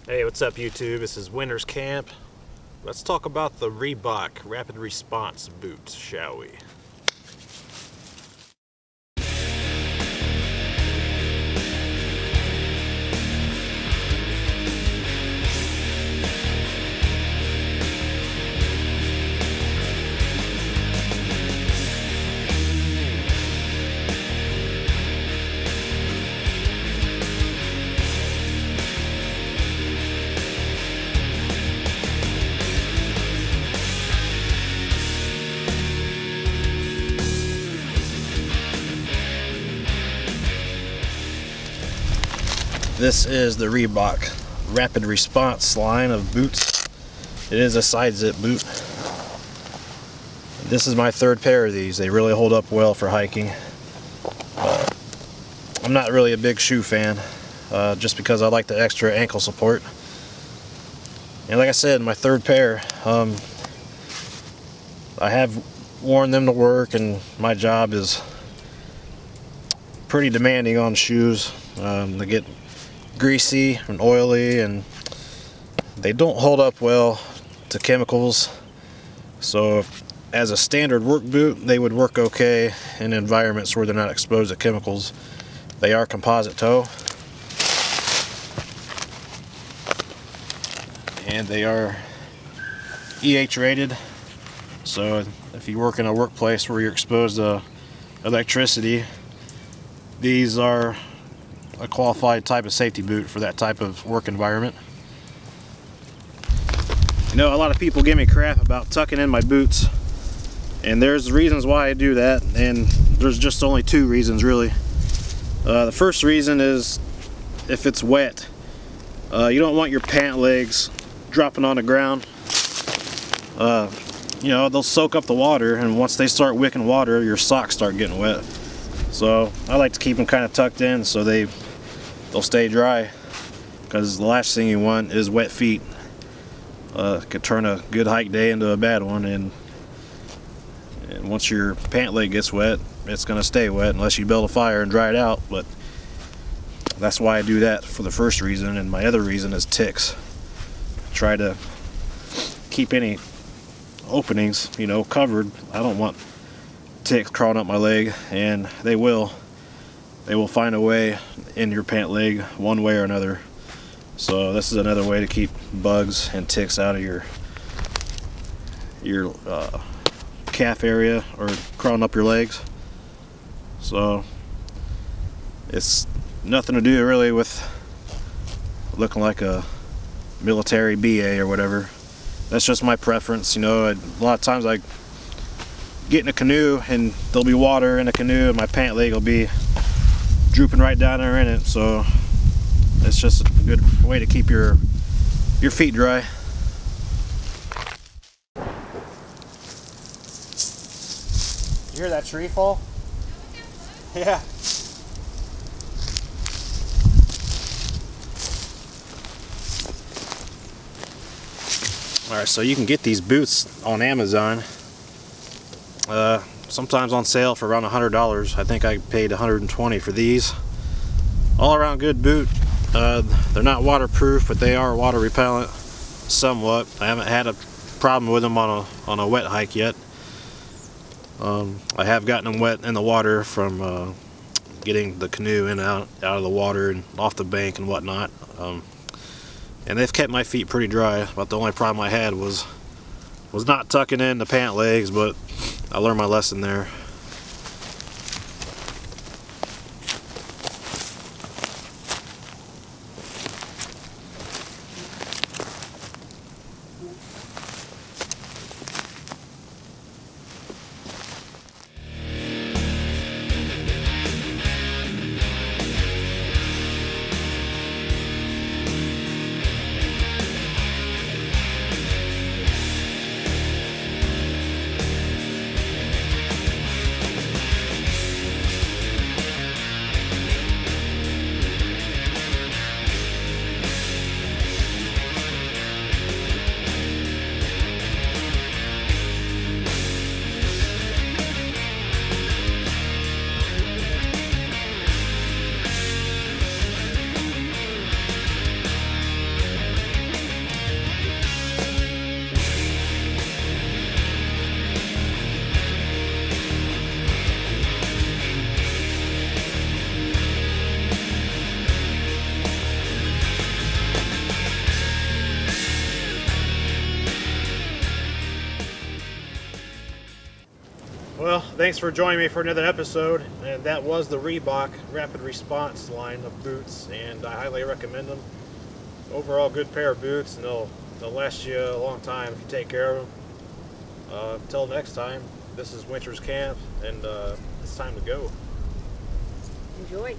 Hey, what's up YouTube? This is Winter's Camp. Let's talk about the Reebok Rapid Response boots, shall we? This is the Reebok Rapid Response line of boots. It is a side zip boot. This is my third pair of these. They really hold up well for hiking. I'm not really a big shoe fan, just because I like the extra ankle support. And like I said, my third pair, I have worn them to work, and my job is pretty demanding on shoes. They get greasy and oily, and they don't hold up well to chemicals. So as a standard work boot, they would work okay in environments where they're not exposed to chemicals. They are composite toe, and they are EH rated. So if you work in a workplace where you're exposed to electricity, these are a qualified type of safety boot for that type of work environment. You know, a lot of people give me crap about tucking in my boots, and there's reasons why I do that, and there's just only two reasons really. The first reason is if it's wet. You don't want your pant legs dropping on the ground. You know, they'll soak up the water, and once they start wicking water, your socks start getting wet. So I like to keep them kind of tucked in so they'll stay dry, because the last thing you want is wet feet. It could turn a good hike day into a bad one, and once your pant leg gets wet, it's going to stay wet unless you build a fire and dry it out. But that's why I do that, for the first reason. And my other reason is ticks. I try to keep any openings, you know, covered. I don't want ticks crawling up my leg, and they will find a way in your pant leg one way or another. So this is another way to keep bugs and ticks out of your calf area or crawling up your legs. So it's nothing to do really with looking like a military BA or whatever. That's just my preference. You know, a lot of times I get in a canoe and there'll be water in the canoe, and my pant leg will be drooping right down there in it. So it's just a good way to keep your feet dry. You hear that tree fall? Yeah. Alright, so you can get these boots on Amazon. Sometimes on sale for around $100. I think I paid $120 for these. All around good boot. They're not waterproof, but they are water repellent somewhat. I haven't had a problem with them on a wet hike yet. I have gotten them wet in the water from getting the canoe in and out of the water and off the bank and whatnot. And they've kept my feet pretty dry. But the only problem I had was not tucking in the pant legs, but I learned my lesson there. thanks for joining me for another episode. And that was the Reebok Rapid Response line of boots, and I highly recommend them. Overall, good pair of boots, and they'll last you a long time if you take care of them. Until next time, this is Winter's Camp, and it's time to go. Enjoy.